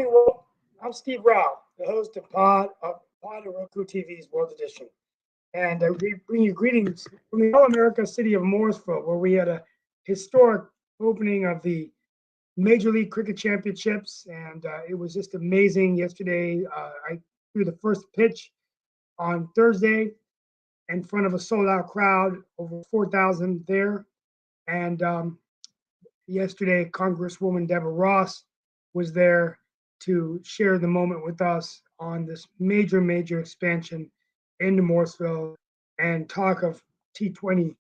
morning, Will. I'm Steve Rao, the host of Pod and Roku TV's World Edition. And we bring you greetings from the All-America city of Morrisville, where we had a historic opening of the Major League Cricket Championships. And it was just amazing. Yesterday, I threw the first pitch on Thursday in front of a sold-out crowd, over 4,000 there. And yesterday, Congresswoman Deborah Ross was there to share the moment with us on this major expansion into Morrisville and talk of T20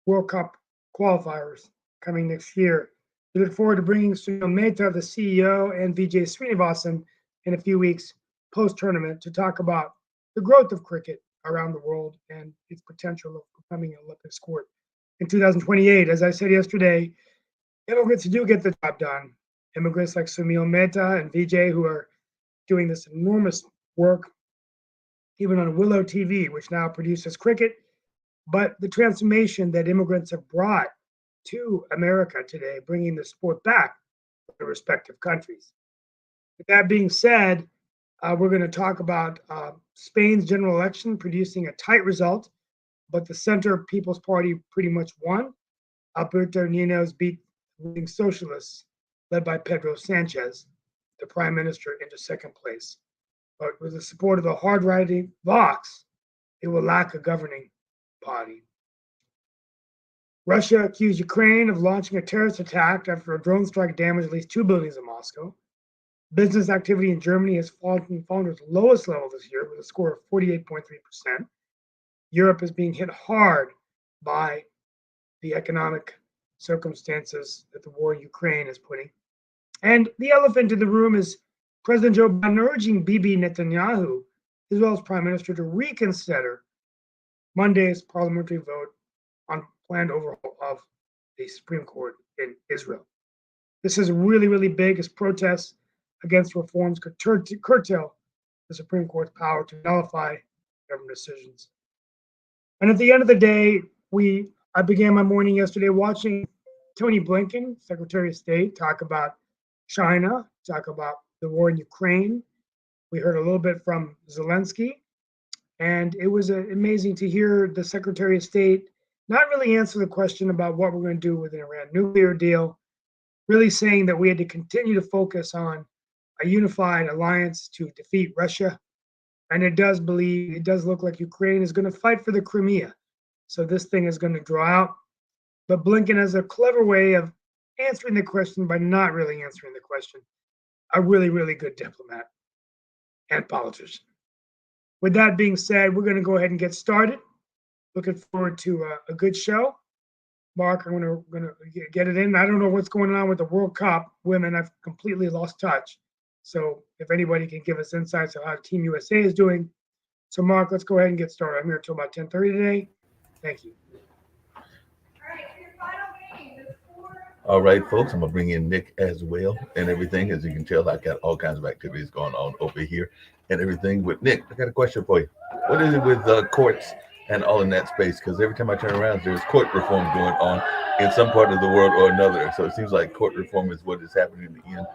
World Cup qualifiers coming next year. We look forward to bringing Sunil Mehta, the CEO, and Vijay Srinivasan in a few weeks post-tournament to talk about the growth of cricket around the world and its potential of becoming an Olympic sport in 2028. As I said yesterday, immigrants do get the job done. Immigrants like Sunil Mehta and Vijay, who are doing this enormous work, even on Willow TV, which now produces cricket. But the transformation that immigrants have brought to America today, bringing the sport back to their respective countries. With that being said, we're going to talk about Spain's general election producing a tight result, but the Center People's Party pretty much won. Alberto Núñez beat leading socialists, led by Pedro Sanchez, the prime minister, into second place. But with the support of the hard-riding Vox, it will lack a governing party. Russia accused Ukraine of launching a terrorist attack after a drone strike damaged at least 2 buildings in Moscow. Business activity in Germany has fallen to its lowest level this year with a score of 48.3%. Europe is being hit hard by the economic circumstances that the war in Ukraine is putting. And the elephant in the room is President Joe Biden urging Bibi Netanyahu, as well as Prime Minister, to reconsider Monday's parliamentary vote on planned overhaul of the Supreme Court in Israel. This is really big as protests against reforms could curtail the Supreme Court's power to nullify government decisions. And at the end of the day, I began my morning yesterday watching Tony Blinken, Secretary of State, talk about China, talk about the war in Ukraine. We heard a little bit from Zelensky, and it was amazing to hear the Secretary of State not really answer the question about what we're going to do with an Iran nuclear deal, really saying that we had to continue to focus on a unified alliance to defeat Russia. And it does look like Ukraine is going to fight for the Crimea. So this thing is going to draw out. But Blinken has a clever way of answering the question by not really answering the question. A really good diplomat and politician. With that being said, we're going to go ahead and get started. Looking forward to a good show. Mark, I'm going to get it in. I don't know what's going on with the World Cup women. I've completely lost touch. So if anybody can give us insights on how Team USA is doing. So Mark, let's go ahead and get started. I'm here until about 10:30 today. Thank you. All right, folks, I'm going to bring in Nick as well and everything. As you can tell, I got all kinds of activities going on over here and everything. With Nick, I got a question for you. What is it with courts and all in that space? Because every time I turn around, there's court reform going on in some part of the world or another. So it seems like court reform is what is happening in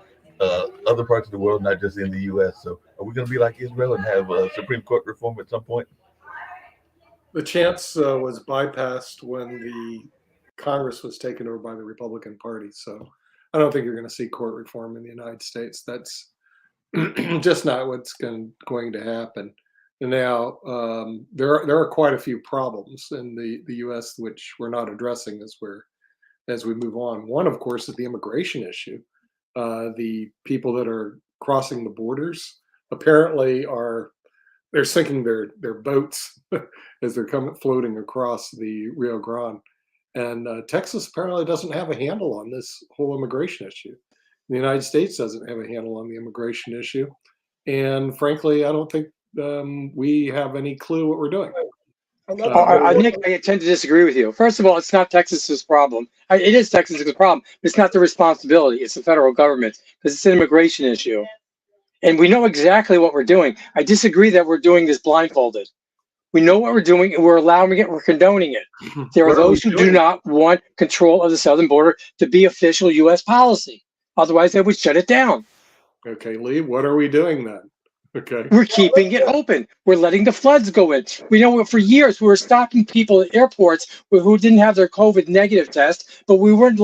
other parts of the world, not just in the U.S. So are we going to be like Israel and have Supreme Court reform at some point? The chance was bypassed when the Congress was taken over by the Republican Party. So I don't think you're going to see court reform in the United States. That's just not what's going to happen. And now there are quite a few problems in the U.S. which we're not addressing as we move on. One, of course, is the immigration issue. The people that are crossing the borders apparently they're sinking their boats as they're floating across the Rio Grande. And Texas apparently doesn't have a handle on this whole immigration issue. The United States doesn't have a handle on the immigration issue. And frankly, I don't think we have any clue what we're doing. Nick, I tend to disagree with you. First of all, it's not Texas's problem. It is Texas's problem, but it's not the responsibility. It's the federal government because it's an immigration issue. And we know exactly what we're doing. I disagree that we're doing this blindfolded. We know what we're doing, and we're allowing it, we're condoning it. There are those who do not want control of the southern border to be official U.S. policy. Otherwise, they would shut it down. Okay, Lee, what are we doing then? Okay. We're keeping it open. We're letting the floods go in. We know for years we were stopping people at airports who didn't have their COVID negative test, but we weren't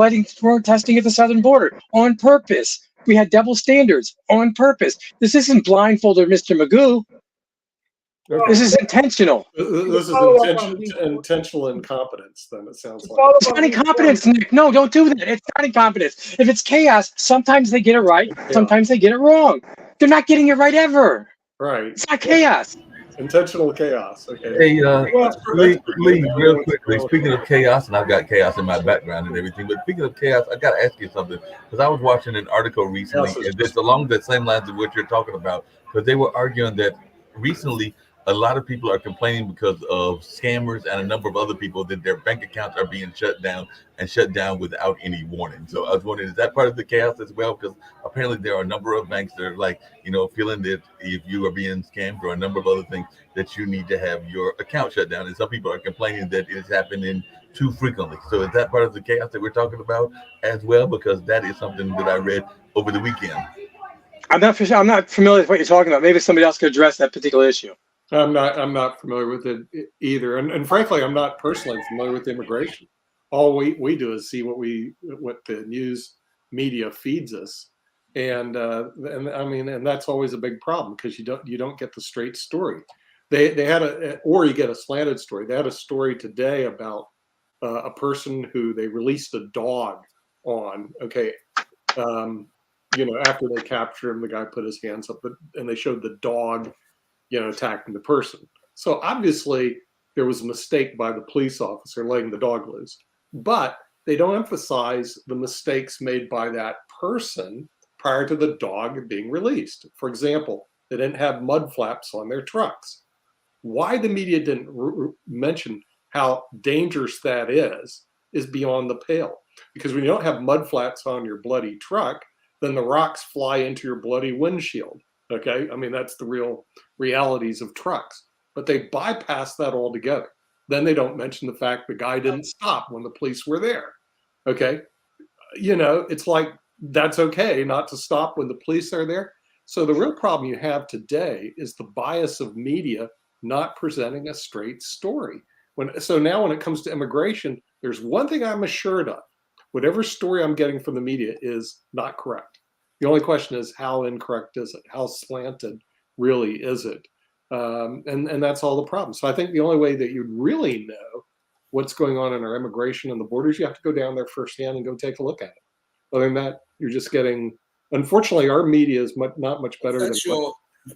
testing at the southern border on purpose. We had double standards on purpose. This isn't blindfolded, Mr. Magoo. Okay. This is intentional. This is follow up on intentional incompetence, then it sounds To like. follow up It's on not Lee's incompetence, point, Nick. No, don't do that. It's not incompetence. If it's chaos, sometimes they get it right, sometimes they get it wrong. They're not getting it right ever. Right. It's not chaos. Intentional chaos. Okay. Hey, Well, Lee, real quickly, speaking of chaos, and I've got chaos in my background and everything, but speaking of chaos, I got to ask you something, because I was watching an article recently, and it's along the same lines of what you're talking about, because they were arguing that recently a lot of people are complaining because of scammers and a number of other people that their bank accounts are being shut down without any warning. So I was wondering, is that part of the chaos as well? Because apparently there are a number of banks that are like, feeling that if you are being scammed or a number of other things, that you need to have your account shut down. And some people are complaining that it's happening too frequently. So is that part of the chaos that we're talking about as well? Because that is something that I read over the weekend. I'm not familiar with what you're talking about. Maybe somebody else could address that particular issue. I'm not familiar with it either, and frankly, I'm not personally familiar with immigration. All we do is see what the news media feeds us, and I mean, and that's always a big problem because you don't get the straight story. They had or you get a slanted story. They had a story today about a person who they released a dog on. Okay, after they captured him, the guy put his hands up, and they showed the dog attacking the person. So obviously there was a mistake by the police officer letting the dog loose, but they don't emphasize the mistakes made by that person prior to the dog being released. For example, they didn't have mud flaps on their trucks. Why the media didn't mention how dangerous that is beyond the pale. Because when you don't have mud flaps on your bloody truck, then the rocks fly into your bloody windshield. Okay, I mean, that's the real realities of trucks, but they bypass that altogether. Then they don't mention the fact the guy didn't stop when the police were there. Okay, it's like, that's okay not to stop when the police are there. So the real problem you have today is the bias of media not presenting a straight story. So now when it comes to immigration, there's one thing I'm assured of: whatever story I'm getting from the media is not correct. The only question is, how incorrect is it? How slanted really is it? And that's all the problem. So I think the only way that you'd really know what's going on in our immigration and the borders, you have to go down there firsthand and go take a look at it. Other than that, you're just getting, unfortunately, our media is not much better than.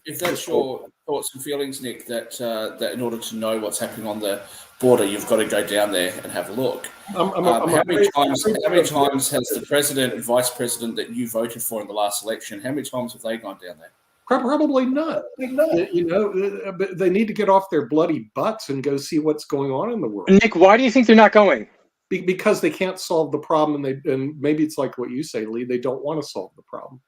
If that's your thoughts and feelings, Nick, that in order to know what's happening on the border, you've got to go down there and have a look. How many times has the president and vice president that you voted for in the last election, how many times have they gone down there? Probably none. But they need to get off their bloody butts and go see what's going on in the world. Nick, why do you think they're not going? Because they can't solve the problem, and maybe it's like what you say, Lee. They don't want to solve the problem.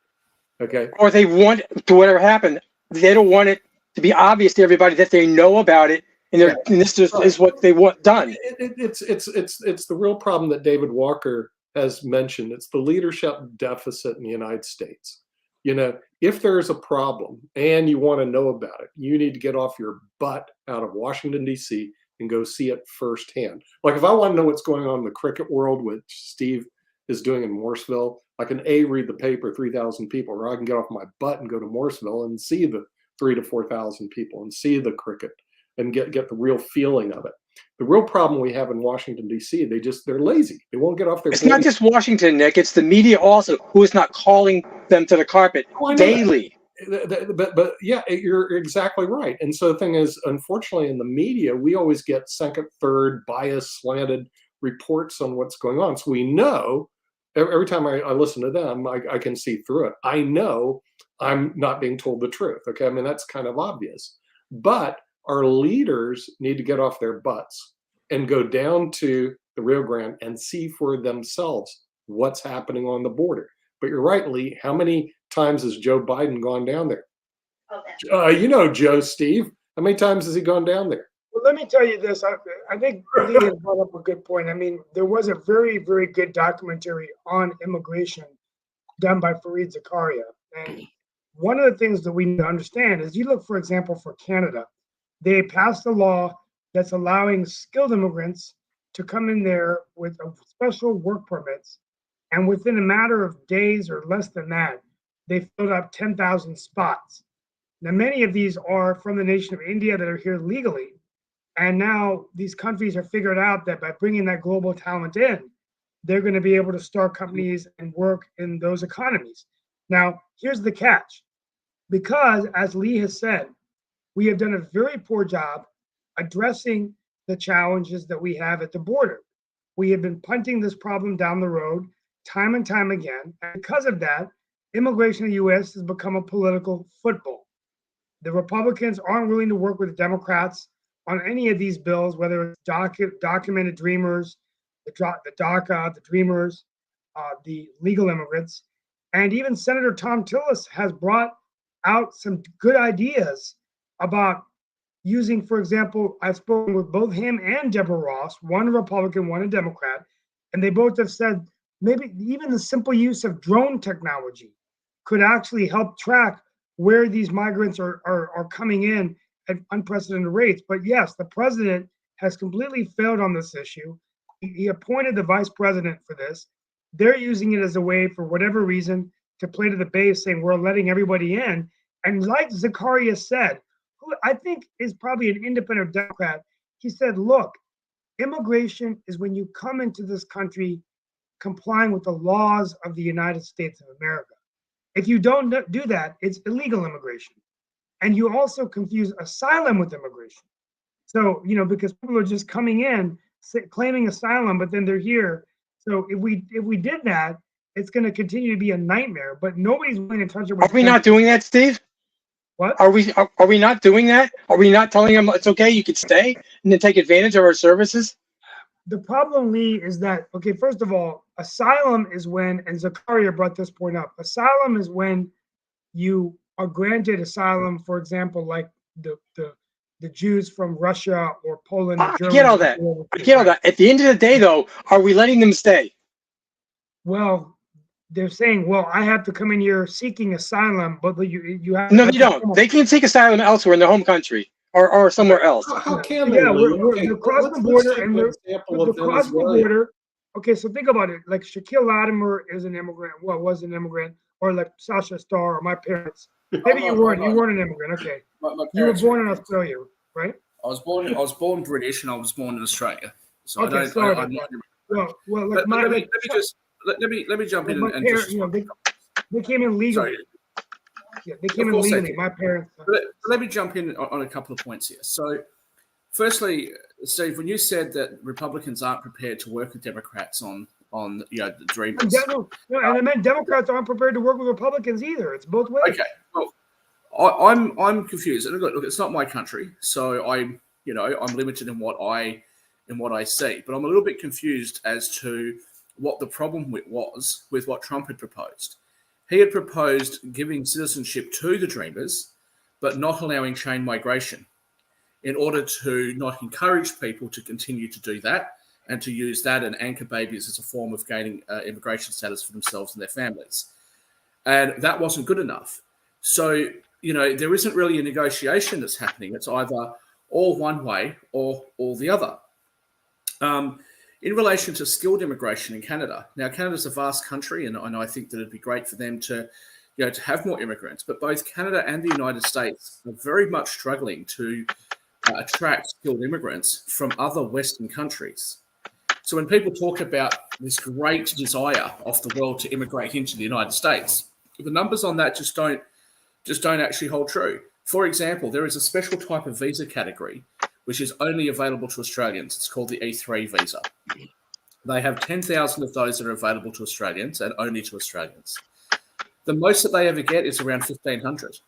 Okay. Or they want to whatever happened. They don't want it to be obvious to everybody that they know about it, and this is what they want done. It's the real problem that David Walker has mentioned. It's the leadership deficit in the United States. If there's a problem and you want to know about it, you need to get off your butt out of Washington, D.C. and go see it firsthand. Like if I want to know what's going on in the cricket world, which Steve is doing in Morrisville, I can read the paper, 3,000 people, or I can get off my butt and go to Morrisville and see the 3,000 to 4,000 people and see the cricket and get the real feeling of it. The real problem we have in Washington, D.C., they're lazy. They won't get off their. It's not just Washington, Nick. It's the media also who is not calling them to the carpet daily. But yeah, you're exactly right. And so the thing is, unfortunately, in the media, we always get second, third, biased, slanted reports on what's going on. So we know every time I listen to them, I can see through it. I know I'm not being told the truth. Okay, I mean, that's kind of obvious. But our leaders need to get off their butts and go down to the Rio Grande and see for themselves what's happening on the border. But you're right, Lee. How many times has Joe Biden gone down there? Okay. Joe, Steve. How many times has he gone down there? Well, let me tell you this. I think Lee has brought up a good point. I mean, there was a very, very good documentary on immigration done by Fareed Zakaria. And one of the things that we need to understand is you look, for example, for Canada, they passed a law that's allowing skilled immigrants to come in there with special work permits. And within a matter of days or less than that, they filled up 10,000 spots. Now, many of these are from the nation of India that are here legally. And now these countries have figured out that by bringing that global talent in, they're going to be able to start companies and work in those economies. Now, here's the catch. Because, as Lee has said, we have done a very poor job addressing the challenges that we have at the border. We have been punting this problem down the road time and time again. And because of that, immigration in the U.S. has become a political football. The Republicans aren't willing to work with the Democrats on any of these bills, whether it's documented dreamers, the DACA, the dreamers, the legal immigrants. And even Senator Thom Tillis has brought out some good ideas about using, for example, I've spoken with both him and Deborah Ross, one a Republican, one a Democrat, and they both have said maybe even the simple use of drone technology could actually help track where these migrants are coming in at unprecedented rates. But yes, the president has completely failed on this issue. He appointed the vice president for this. They're using it as a way, for whatever reason, to play to the base, saying we're letting everybody in. And like Zakaria said, who I think is probably an independent Democrat, he said, look, immigration is when you come into this country complying with the laws of the United States of America. If you don't do that, it's illegal immigration. And you also confuse asylum with immigration. So, because people are just coming in, claiming asylum, but then they're here. So if we did that, it's going to continue to be a nightmare, but nobody's willing to touch it. Are we not doing that, Steve? What? Are we not doing that? Are we not telling them it's okay, you can stay and then take advantage of our services? The problem, Lee, is that, okay, first of all, asylum is when, and Zakaria brought this point up, asylum is when you are granted asylum, for example, like the Jews from Russia or Poland. Or Germany. I get all that. I get all that. At the end of the day, though, are we letting them stay? Well, they're saying, well, I have to come in here seeking asylum, but you have. No, you don't. They can seek asylum elsewhere in their home country or somewhere else. How can they? Yeah, we're across the border, and they're across the border. Okay, so think about it. Like Shaquille Latimer is an immigrant. Well, was an immigrant, or like Sasha Starr, or my parents. Maybe you weren't. You weren't an immigrant. Okay, you were born in Australia, right? I was born British, and I was born in Australia. So okay, I sorry. don't. Well, like let me jump in and just. They came in legally. Sorry. Yeah, they came in legally. My parents. Let me jump in on a couple of points here. So, firstly, Steve, when you said that Republicans aren't prepared to work with Democrats on the dreamers, and I meant Democrats aren't prepared to work with Republicans either. It's both ways. Okay, well, I'm confused. And look, it's not my country, so I'm limited in what I see. But I'm a little bit confused as to what the problem was with what Trump had proposed. He had proposed giving citizenship to the dreamers, but not allowing chain migration in order to not encourage people to continue to do that and to use that and anchor babies as a form of gaining immigration status for themselves and their families. And that wasn't good enough. So, there isn't really a negotiation that's happening. It's either all one way or all the other. In relation to skilled immigration in Canada, now Canada's a vast country, and I think that it'd be great for them to have more immigrants. But both Canada and the United States are very much struggling to attract skilled immigrants from other Western countries. So when people talk about this great desire of the world to immigrate into the United States, the numbers on that just don't actually hold true. For example, there is a special type of visa category which is only available to Australians. It's called the E3 visa. They have 10,000 of those that are available to Australians and only to Australians. The most that they ever get is around 1,500.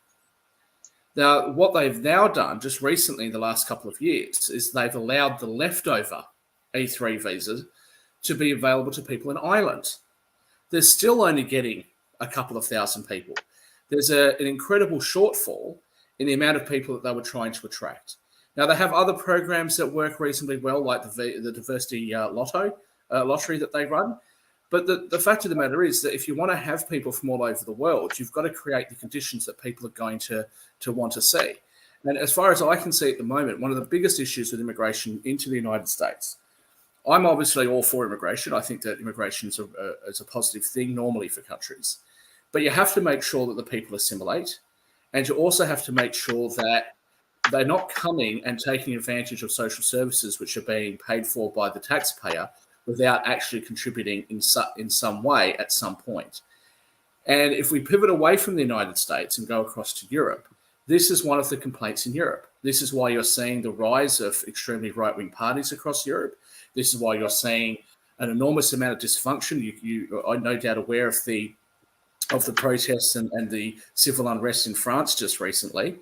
Now, what they've now done just recently in the last couple of years is they've allowed the leftover E3 visas to be available to people in Ireland. They're still only getting a couple of thousand people. There's an incredible shortfall in the amount of people that they were trying to attract. Now, they have other programs that work reasonably well, like the diversity lottery that they run. But the fact of the matter is that if you want to have people from all over the world, you've got to create the conditions that people are going to want to see. And as far as I can see at the moment, one of the biggest issues with immigration into the United States, I'm obviously all for immigration. I think that immigration is a positive thing normally for countries. But you have to make sure that the people assimilate. And you also have to make sure that they're not coming and taking advantage of social services which are being paid for by the taxpayer without actually contributing in some way at some point. And if we pivot away from the United States and go across to Europe, this is one of the complaints in Europe. This is why you're seeing the rise of extremely right-wing parties across Europe. This is why you're seeing an enormous amount of dysfunction. You are no doubt aware of the protests and the civil unrest in France just recently.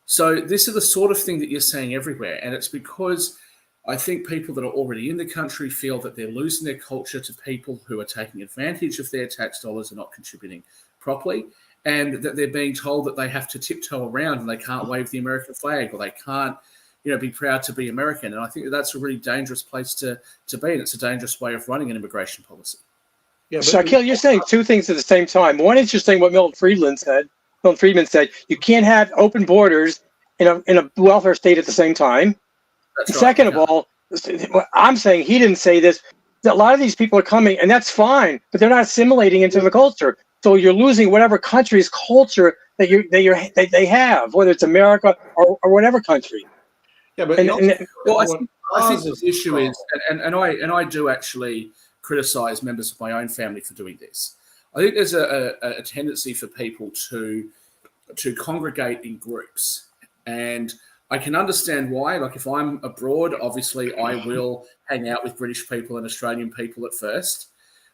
So this is the sort of thing that you're seeing everywhere. And it's because I think people that are already in the country feel that they're losing their culture to people who are taking advantage of their tax dollars and not contributing properly, and that they're being told that they have to tiptoe around and they can't wave the American flag or they can't, be proud to be American. And I think that's a really dangerous place to be, and it's a dangerous way of running an immigration policy. Yeah, Shaquille, you're saying two things at the same time. One is you're saying what Milton Friedman said, you can't have open borders in a welfare state at the same time. That's right. Second of all, I'm saying he didn't say this. That a lot of these people are coming, and that's fine, but they're not assimilating into the culture. So you're losing whatever country's culture that they have, whether it's America or whatever country. Yeah, but I think the issue is, and I do actually criticize members of my own family for doing this. I think there's a tendency for people to congregate in groups, and I can understand why. Like if I'm abroad, obviously I will hang out with British people and Australian people at first.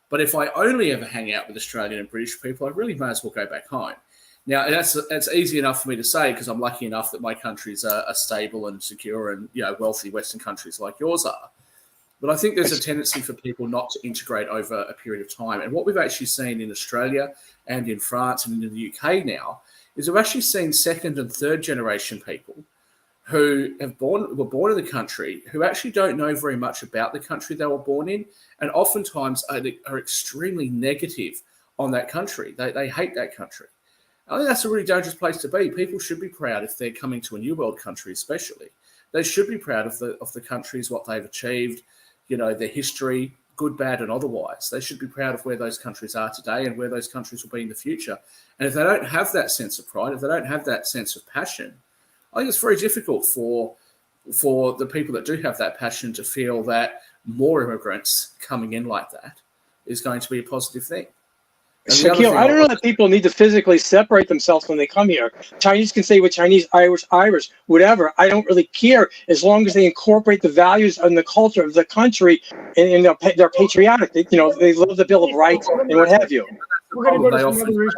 But if I only ever hang out with Australian and British people, I really may as well go back home. Now, that's easy enough for me to say because I'm lucky enough that my countries are stable and secure and wealthy Western countries like yours are. But I think there's a tendency for people not to integrate over a period of time. And what we've actually seen in Australia and in France and in the UK now is we've actually seen second and third generation people who were born in the country, who actually don't know very much about the country they were born in, and oftentimes are extremely negative on that country. They hate that country. I think that's a really dangerous place to be. People should be proud if they're coming to a new world country, especially. They should be proud of the countries, what they've achieved, their history, good, bad, and otherwise. They should be proud of where those countries are today and where those countries will be in the future. And if they don't have that sense of pride, if they don't have that sense of passion, I think it's very difficult for the people that do have that passion to feel that more immigrants coming in like that is going to be a positive thing. Shaquille, I don't know that people need to physically separate themselves when they come here. Chinese can say with Chinese, Irish, whatever. I don't really care as long as they incorporate the values and the culture of the country and they're patriotic. They love the Bill of Rights and what have you. We're going to go to some other issues,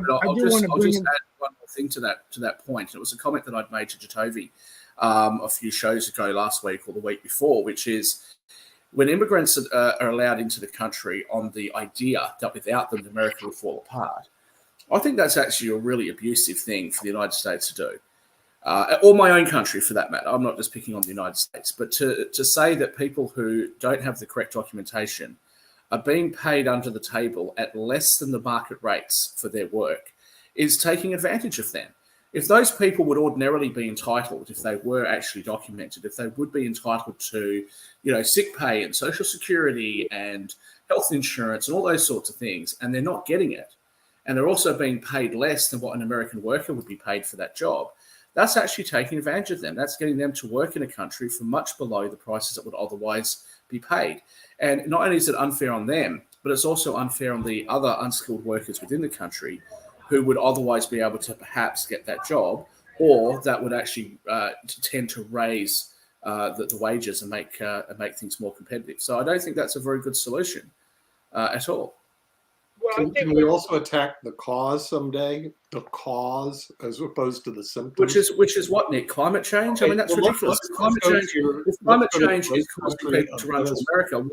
but I'll just add one more thing to that point. It was a comment that I'd made to Jatovi a few shows ago last week or the week before, which is when immigrants are allowed into the country on the idea that without them, America will fall apart. I think that's actually a really abusive thing for the United States to do, or my own country for that matter. I'm not just picking on the United States, but to say that people who don't have the correct documentation are being paid under the table at less than the market rates for their work is taking advantage of them. If those people would ordinarily be entitled, if they were actually documented, if they would be entitled to, sick pay and social security and health insurance and all those sorts of things, and they're not getting it, and they're also being paid less than what an American worker would be paid for that job, that's actually taking advantage of them. That's getting them to work in a country for much below the prices that would otherwise be paid. And not only is it unfair on them, but it's also unfair on the other unskilled workers within the country who would otherwise be able to perhaps get that job, or that would actually tend to raise the wages and make things more competitive. So I don't think that's a very good solution at all. Well, can we also attack the cause someday? The cause as opposed to the symptoms? Which is what, Nick? Climate change? I mean, that's ridiculous. If climate change is causing people to run to America,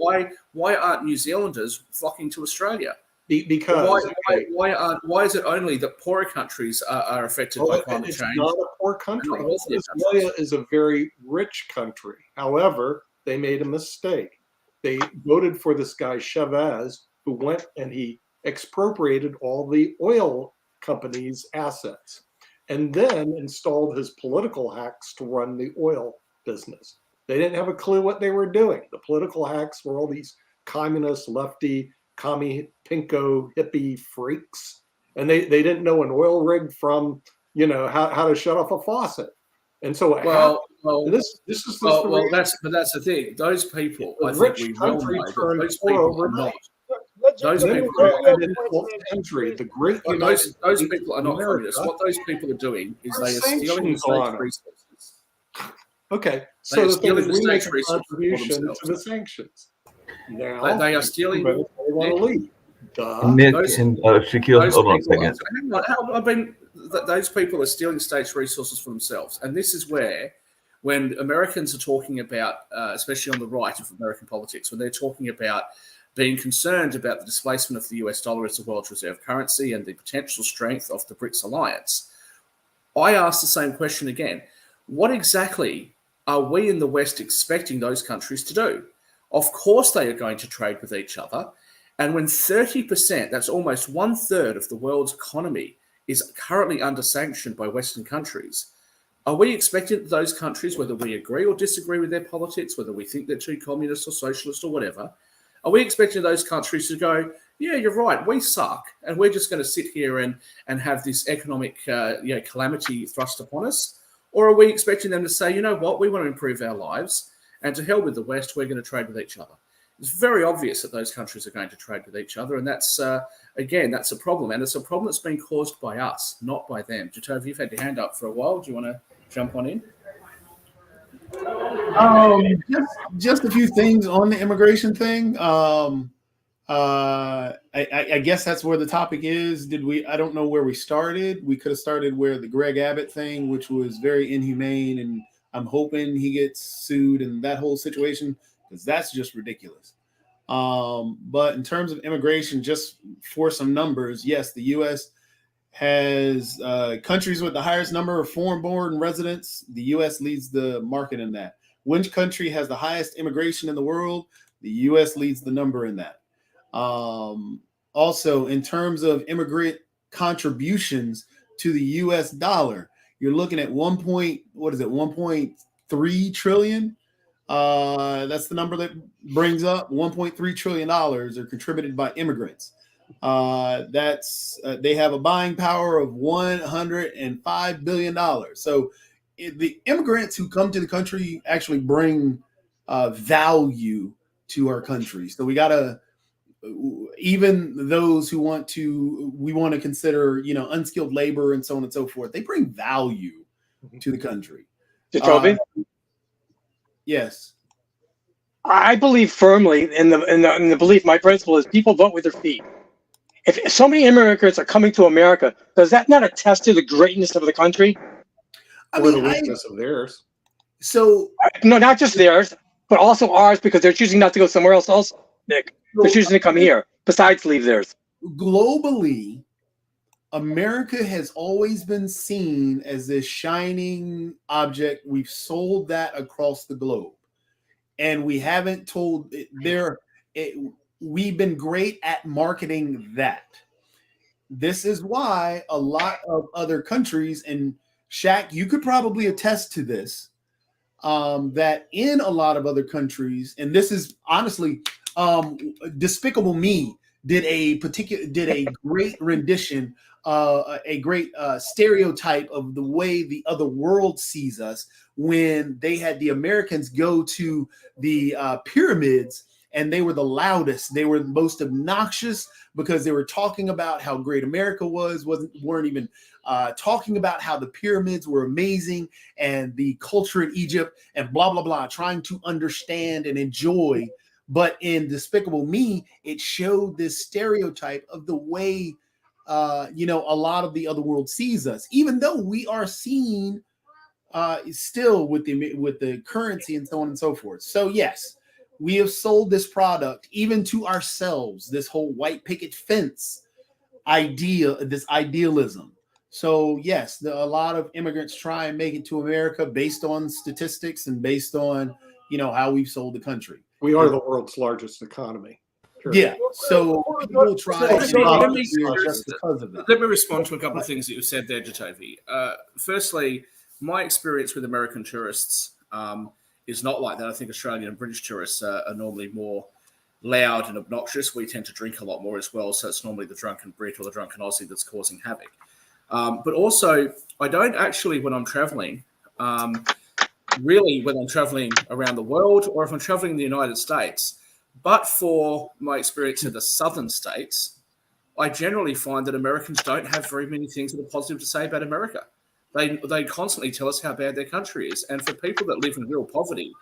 why aren't New Zealanders flocking to Australia? Because why is it only that poorer countries are affected by climate change? It's not a poor country. Australia is a very rich country. However, they made a mistake. They voted for this guy Chavez who went and he expropriated all the oil companies' assets and then installed his political hacks to run the oil business. They didn't have a clue what they were doing. The political hacks were all these communist, lefty, commie, pinko, hippie freaks. And they didn't know an oil rig from, how to shut off a faucet. And so that's the thing. Those people, I think we well know that those people are not. Those people are not communists. What those people are doing is they are stealing the state's resources. Okay, so we make a contribution to the sanctions. Now they are stealing. They want to leave. Nick and Shaquille, hold on a second. Those people are stealing states' resources for themselves, and this is where, when Americans are talking about, especially on the right of American politics, when they're talking about being concerned about the displacement of the US dollar as the world's reserve currency and the potential strength of the BRICS alliance, I ask the same question again. What exactly are we in the West expecting those countries to do? Of course they are going to trade with each other. And when 30%, that's almost 1/3 of the world's economy, is currently under sanction by Western countries, are we expecting those countries, whether we agree or disagree with their politics, whether we think they're too communist or socialist or whatever, are we expecting those countries to go, yeah, you're right, we suck, and we're just going to sit here and have this economic calamity thrust upon us? Or are we expecting them to say, you know what, we want to improve our lives, and to hell with the West, we're going to trade with each other? It's very obvious that those countries are going to trade with each other, and that's, again, that's a problem. And it's a problem that's been caused by us, not by them. Jatov, you've had your hand up for a while. Do you want to jump on in? Just a few things on the immigration thing. I guess that's where the topic is. I don't know where we started. We could have started where the Greg Abbott thing, which was very inhumane, and I'm hoping he gets sued and that whole situation, because that's just ridiculous. But in terms of immigration, just for some numbers, yes, the U.S. has countries with the highest number of foreign-born residents. The U.S. leads the market in that. Which country has the highest immigration in the world? The U.S. leads the number in that. Also, in terms of immigrant contributions to the U.S. dollar, you're looking at 1.3 trillion. That's the number that brings up $1.3 trillion are contributed by immigrants. They have a buying power of $105 billion. So the immigrants who come to the country actually bring value to our country. So we got to, even those who we want to consider, unskilled labor and so on and so forth, they bring value to the country. Jacoby? Yes. I believe firmly in the belief, my principle is people vote with their feet. If so many immigrants are coming to America, does that not attest to the greatness of the country? Or the weakness of theirs. So no, not just theirs, but also ours, because they're choosing not to go somewhere else also, Nick. They're choosing to come here, besides leave theirs. Globally, America has always been seen as this shining object. We've sold that across the globe. And we haven't told we've been great at marketing that. This is why a lot of other countries, and Shaq, you could probably attest to this, that in a lot of other countries, and this is honestly, Despicable Me did a great rendition, a great stereotype of the way the other world sees us, when they had the Americans go to the pyramids, and they were the loudest, they were the most obnoxious, because they were talking about how great America weren't even talking about how the pyramids were amazing and the culture in Egypt and blah, blah, blah, trying to understand and enjoy. But in Despicable Me, it showed this stereotype of the way, a lot of the other world sees us, even though we are seen still with the currency and so on and so forth. So yes, we have sold this product even to ourselves, this whole white picket fence idea, this idealism. So yes, a lot of immigrants try and make it to America based on statistics and based on, how we've sold the country. We are the world's largest economy. Yeah. So people try to So stop let me- you just because of that. Let me respond to a couple of things that you said there, Jatovi. Firstly, my experience with American tourists is not like that. I think Australian and British tourists are normally more loud and obnoxious. We tend to drink a lot more as well, so it's normally the drunken Brit or the drunken Aussie that's causing havoc. But also, I don't actually, when I'm traveling, really when I'm traveling around the world or if I'm traveling in the United States, but for my experience in the southern states, I generally find that Americans don't have very many things that are positive to say about America. They constantly tell us how bad their country is. And for people that live in real poverty,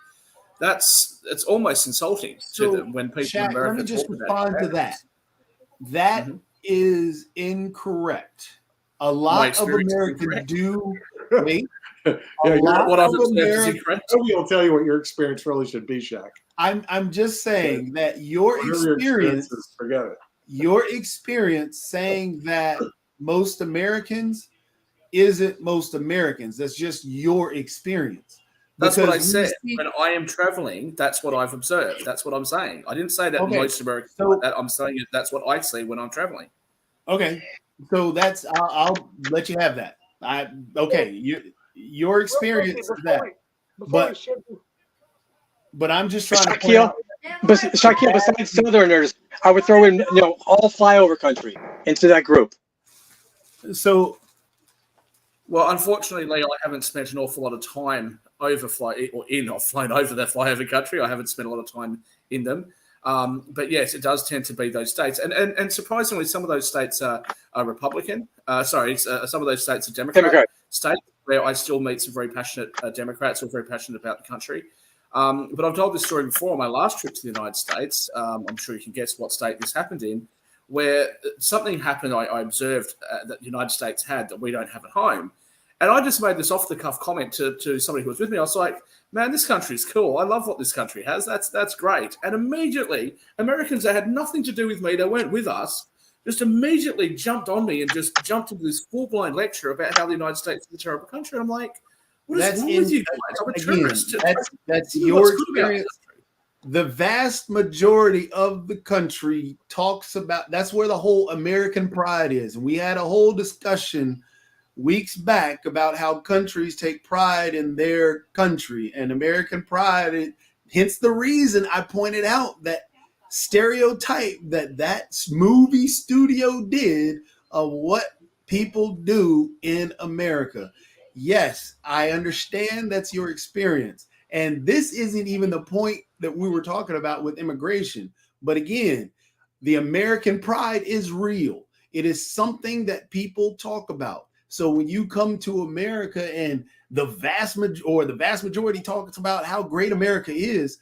it's almost insulting to them when people in Shaq, America let me just talk about respond to that. That Mhm. is incorrect. A My lot of experience is Americans incorrect. do. Wait. Yeah, A lot What I've of observed is Americans. incorrect. Nobody will tell you what your experience really should be, Shaq. I'm just saying that your Whatever your experience, is, forget it. your experience saying that most Americans isn't most Americans. That's just your experience. That's what I Because we said. see- When I am traveling, that's what I've observed. That's what I'm saying. I didn't say that Okay, most Americans so- like that. I'm saying that's what I see when I'm traveling. Okay, so that's I'll let you have that. Your experience is that, but I'm just trying to point Shaquille, out. but Shaquille, besides Southerners, I would throw in, all flyover country into that group. So Well, unfortunately, Lee, I haven't spent an awful lot of time I've flown over the flyover country. I haven't spent a lot of time in them. But yes, it does tend to be those states. And surprisingly, some of those states are Republican. Some of those states are Democrat states, where I still meet some very passionate Democrats who are very passionate about the country. But I've told this story before on my last trip to the United States. I'm sure you can guess what state this happened in, where something happened I observed that the United States had that we don't have at home. And I just made this off-the-cuff comment to somebody who was with me. I was like, man, this country's cool. I love what this country has. That's great. And immediately, Americans that had nothing to do with me, they weren't with us, just immediately jumped on me and just jumped into this full-blown lecture about how the United States is a terrible country. And I'm like, what is wrong with you guys? I'm a tourist. That's your experience. The vast majority of the country talks about, that's where the whole American pride is. And we had a whole discussion weeks back about how countries take pride in their country and American pride. Hence the reason I pointed out that stereotype that movie studio did of what people do in America. Yes, I understand that's your experience. And this isn't even the point that we were talking about with immigration. But again, the American pride is real. It is something that people talk about. So when you come to America and the vast majority talks about how great America is,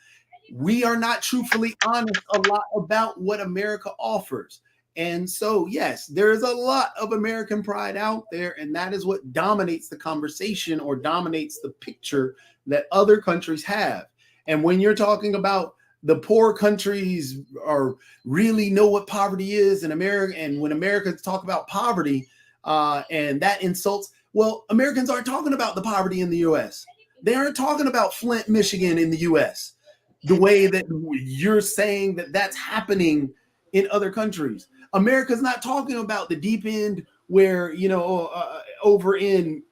we are not truthfully honest a lot about what America offers. And so, yes, there is a lot of American pride out there, and that is what dominates the conversation or dominates the picture that other countries have. And when you're talking about the poor countries are really know what poverty is in America, and when Americans talk about poverty, and that insults, well, Americans aren't talking about the poverty in the U.S. They aren't talking about Flint, Michigan in the U.S. the way that you're saying that that's happening in other countries. America's not talking about the deep end where, over in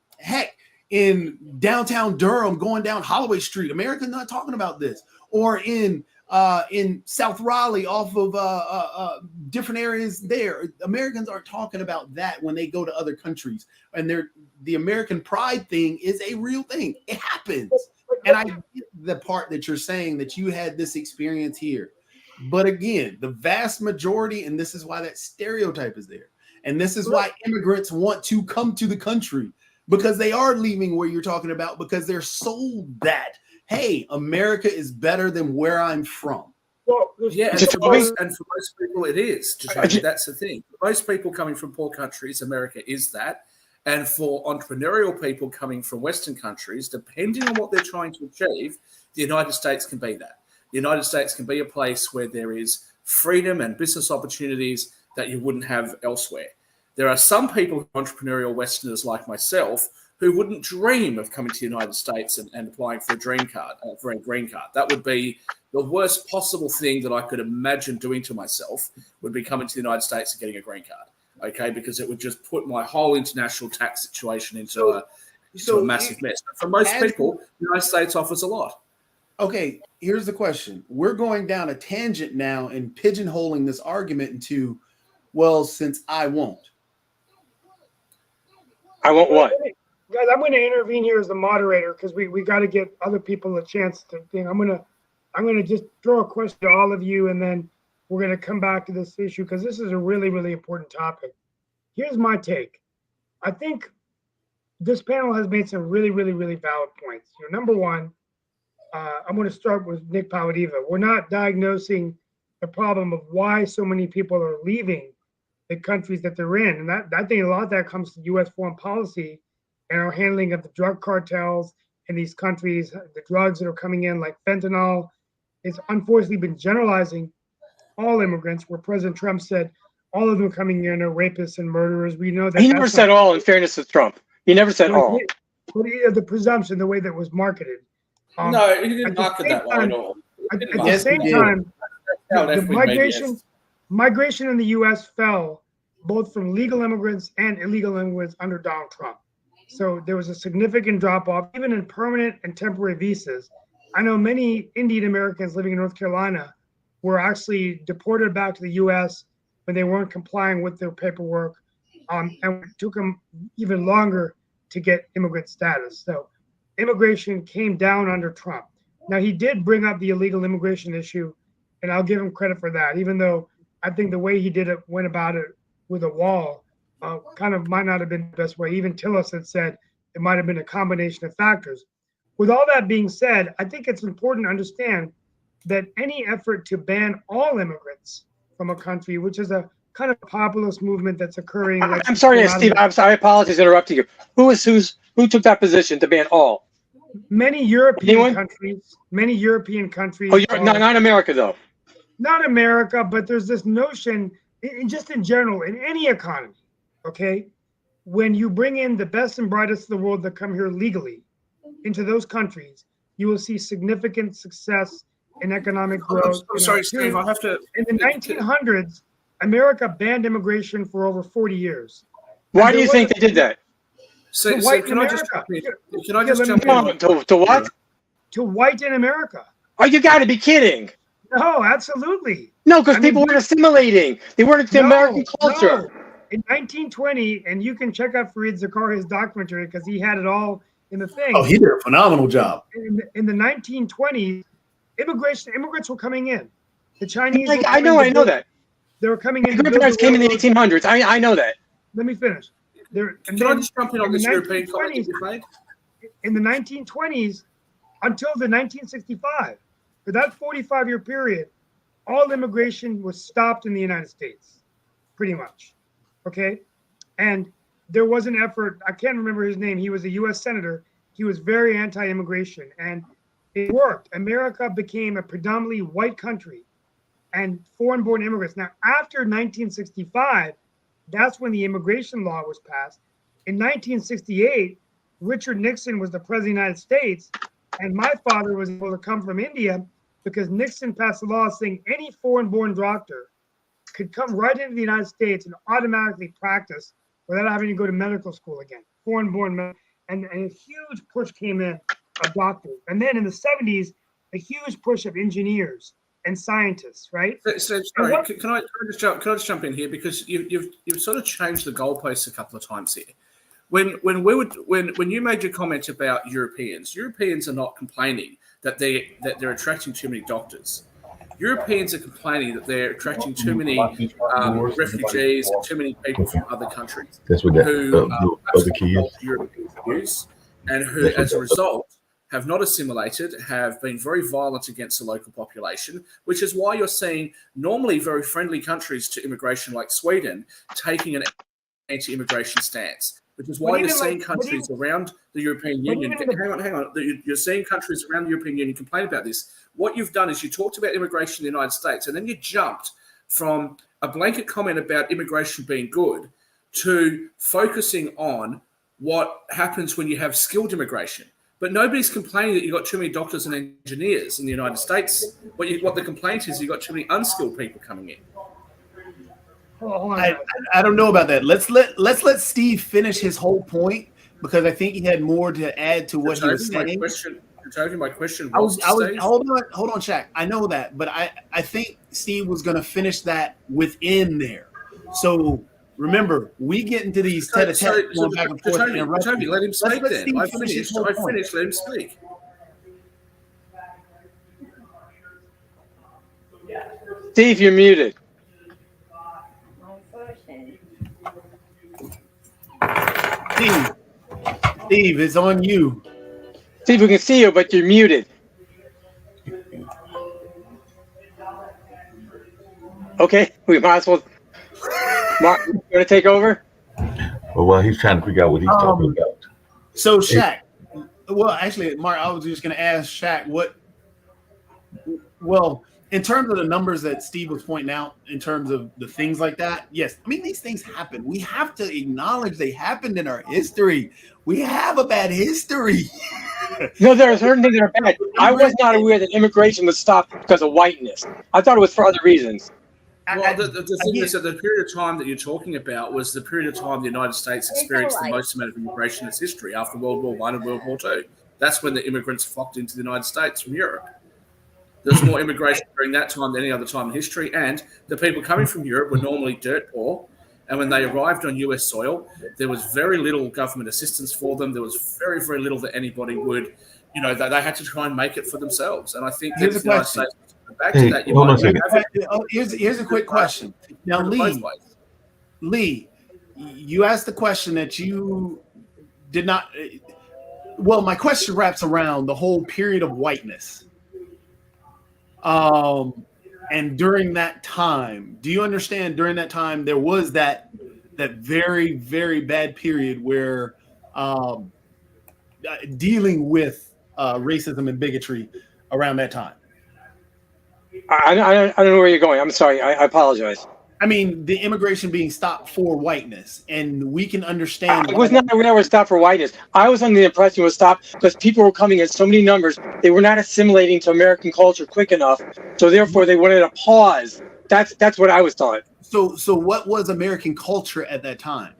downtown Durham, going down Holloway Street. America's not talking about this. Or in South Raleigh off of different areas there. Americans aren't talking about that when they go to other countries. And the American pride thing is a real thing. It happens. And I get the part that you're saying that you had this experience here. But again, the vast majority, and this is why that stereotype is there. And this is why immigrants want to come to the country, because they are leaving where you're talking about, because they're sold that, hey, America is better than where I'm from. Well, yeah, and for most people, it is. That's the thing. For most people coming from poor countries, America is that. And for entrepreneurial people coming from Western countries, depending on what they're trying to achieve, the United States can be that. The United States can be a place where there is freedom and business opportunities that you wouldn't have elsewhere. There are some people, entrepreneurial Westerners like myself, who wouldn't dream of coming to the United States and applying for a green card. That would be the worst possible thing that I could imagine doing to myself, would be coming to the United States and getting a green card. Okay, because it would just put my whole international tax situation into a massive mess. But for most people, the United States offers a lot. Okay, here's the question. We're going down a tangent now and pigeonholing this argument into, well, since I won't. I won't what? Guys, I'm going to intervene here as the moderator because we got to get other people a chance to think. I'm going to just throw a question to all of you, and then we're going to come back to this issue because this is a really, really important topic. Here's my take. I think this panel has made some really, really, really valid points. Number one, I'm going to start with Nick Paladiva. We're not diagnosing the problem of why so many people are leaving the countries that they're in. And I think a lot of that comes to U.S. foreign policy and our handling of the drug cartels in these countries, the drugs that are coming in like fentanyl. It's unfortunately been generalizing all immigrants, where President Trump said all of them coming in are rapists and murderers. We know that. He never said all, in fairness to Trump. He never said all. But the presumption, the way that was marketed. No, he didn't market that way at all. At the same time, the migration in the U.S. fell both from legal immigrants and illegal immigrants under Donald Trump. So there was a significant drop-off, even in permanent and temporary visas. I know many Indian Americans living in North Carolina were actually deported back to the U.S. when they weren't complying with their paperwork, and it took them even longer to get immigrant status. So immigration came down under Trump. Now, he did bring up the illegal immigration issue, and I'll give him credit for that, even though I think the way he went about it with a wall kind of might not have been the best way. Even Tillis had said it might have been a combination of factors. With all that being said, I think it's important to understand that any effort to ban all immigrants from a country, which is a kind of populist movement that's occurring. I'm sorry, Steve. I'm sorry. I apologize for interrupting you. Who took that position to ban all? Many European countries. Many European countries. Oh, not America, though. Not America, but there's this notion, just in general, in any economy, okay? When you bring in the best and brightest of the world that come here legally into those countries, you will see significant success in economic growth. I'm sorry, Steve, I have to... In the 1900s, America banned immigration for over 40 years. Why do you think they did that? So can I just jump in? To what? To whiten America. Oh, you got to be kidding. No, absolutely. No, because people weren't assimilating. They weren't the American culture. No. In 1920, and you can check out Fareed Zakaria, his documentary, because he had it all in the thing. Oh, he did a phenomenal job. In the 1920s, immigrants were coming in. The Chinese. I know that. They were coming in. Immigrants came in the 1800s. I know that. Let me finish. Can I just jump in on this European comment you made? In the 1920s, until the 1965, for that 45-year period, all immigration was stopped in the United States, pretty much. Okay? And there was an effort, I can't remember his name, he was a U.S. Senator. He was very anti-immigration, and it worked. America became a predominantly white country and foreign-born immigrants. Now, after 1965, that's when the immigration law was passed. In 1968, Richard Nixon was the president of the United States, and my father was able to come from India because Nixon passed a law saying any foreign-born doctor could come right into the United States and automatically practice without having to go to medical school again. Foreign-born, and a huge push came in of doctors. And then in the 70s, a huge push of engineers and scientists, right? So sorry, can I just jump in here, because you've sort of changed the goalposts a couple of times here. When you made your comment about Europeans are not complaining that they're attracting too many doctors. Europeans are complaining that they're attracting too many refugees and too many people from other countries. That's what the key is. European views, and who, as a result, have not assimilated, have been very violent against the local population, which is why you're seeing normally very friendly countries to immigration like Sweden taking an anti-immigration stance, which is why you're seeing countries around the European Union. Hang on. You're seeing countries around the European Union complain about this. What you've done is you talked about immigration in the United States, and then you jumped from a blanket comment about immigration being good to focusing on what happens when you have skilled immigration. But nobody's complaining that you've got too many doctors and engineers in the United States. What the complaint is, you've got too many unskilled people coming in. Hold on. I don't know about that. Let's let Steve finish his whole point, because I think he had more to add to what he was saying. My question was hold on, Shaq. I know that, but I think Steve was going to finish that within there. So remember, we get into these tete-a-tete going back and forth. Toby, let him speak then. I finished. Let him speak. Steve, you're muted. Steve, it's on you. Steve, we can see you, but you're muted. Okay, we might as well. Mark, you want to take over? Well, while he's trying to figure out what he's talking about. So, Shaq. Well, actually, Mark, I was just going to ask Shaq what. Well, in terms of the numbers that Steve was pointing out, in terms of the things like that, yes. I mean, these things happen. We have to acknowledge they happened in our history. We have a bad history. No, there are certain things that are bad. I was not aware that immigration was stopped because of whiteness. I thought it was for other reasons. Well, the thing is that the period of time that you're talking about was the period of time the United States experienced the most amount of immigration in its history after World War I and World War II. That's when the immigrants flocked into the United States from Europe. There's more immigration during that time than any other time in history, and the people coming from Europe were normally dirt poor. And when they arrived on US soil, there was very little government assistance for them. There was very, very little that anybody would, they had to try and make it for themselves. And I think that the United States, back to that, hold on a second. Here's a quick question. Now, Lee, you asked the question that you did not. Well, my question wraps around the whole period of whiteness. And during that time, do you understand? During that time, there was that very, very bad period where dealing with racism and bigotry around that time. I don't know where you're going. I'm sorry. I apologize. I mean, the immigration being stopped for whiteness, and we can understand. I was not aware it was stopped for whiteness. I was under the impression it was stopped because people were coming in so many numbers. They were not assimilating to American culture quick enough, so therefore they wanted a pause. That's what I was taught. So what was American culture at that time?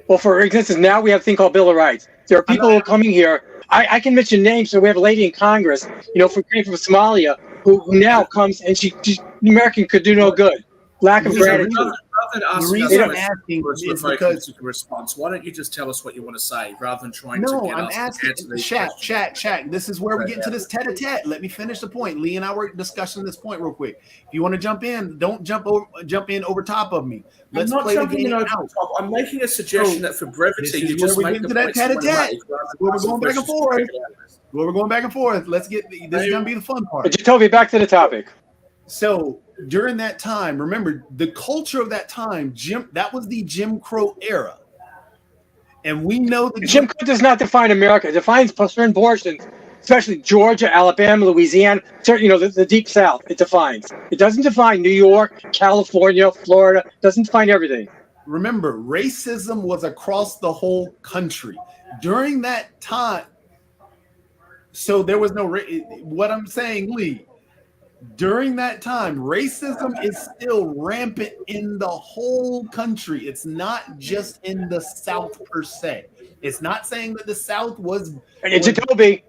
Well, for instance, now we have a thing called Bill of Rights. There are people who are coming here. I can mention names. So we have a lady in Congress, from Somalia, who now comes and she American could do no good. Lack of gratitude. The reason I'm asking is because response. Why don't you just tell us what you want to say rather than trying to get I'm asking Shaq. This is where we get into this tete-a-tete. Let me finish the point. Lee and I were discussing this point real quick. If you want to jump in, don't jump in over top of me. Let's play the game out. I'm making a suggestion that for brevity, you just make the that tete-a-tete. We're going back and forth. We're going back and forth. Let's get this is gonna be the fun part. Jacoby, back to the topic. So during that time, remember the culture of that time, that was the Jim Crow era. And we know that Jim Crow does not define America. It defines certain portions, especially Georgia, Alabama, Louisiana, the deep South. It defines. It doesn't define New York, California, Florida. It doesn't define everything. Remember, racism was across the whole country. During that time, so there was no what I'm saying, Lee. During that time, racism is still rampant in the whole country. It's not just in the South per se. It's not saying that the South was. Jacoby,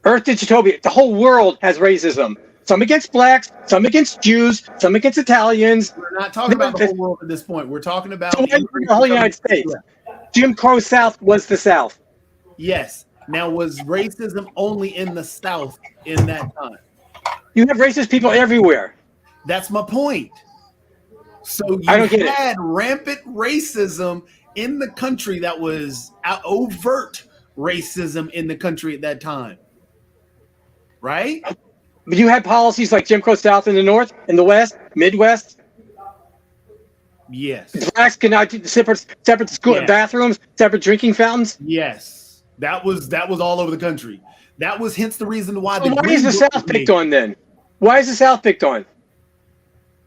the whole world has racism. Some against blacks, some against Jews, some against Italians. We're not talking about the whole world at this point. We're talking about the whole United States. Jim Crow South was the South. Yes. Now, was racism only in the South in that time? You have racist people everywhere. That's my point. So you had rampant racism in the country that was overt racism in the country at that time. Right? But you had policies like Jim Crow South in the North, in the West, Midwest. Yes. Blacks cannot separate school bathrooms, separate drinking fountains. Yes. That was all over the country. That was hence the reason why. So why is the South picked on then? Why is the South picked on?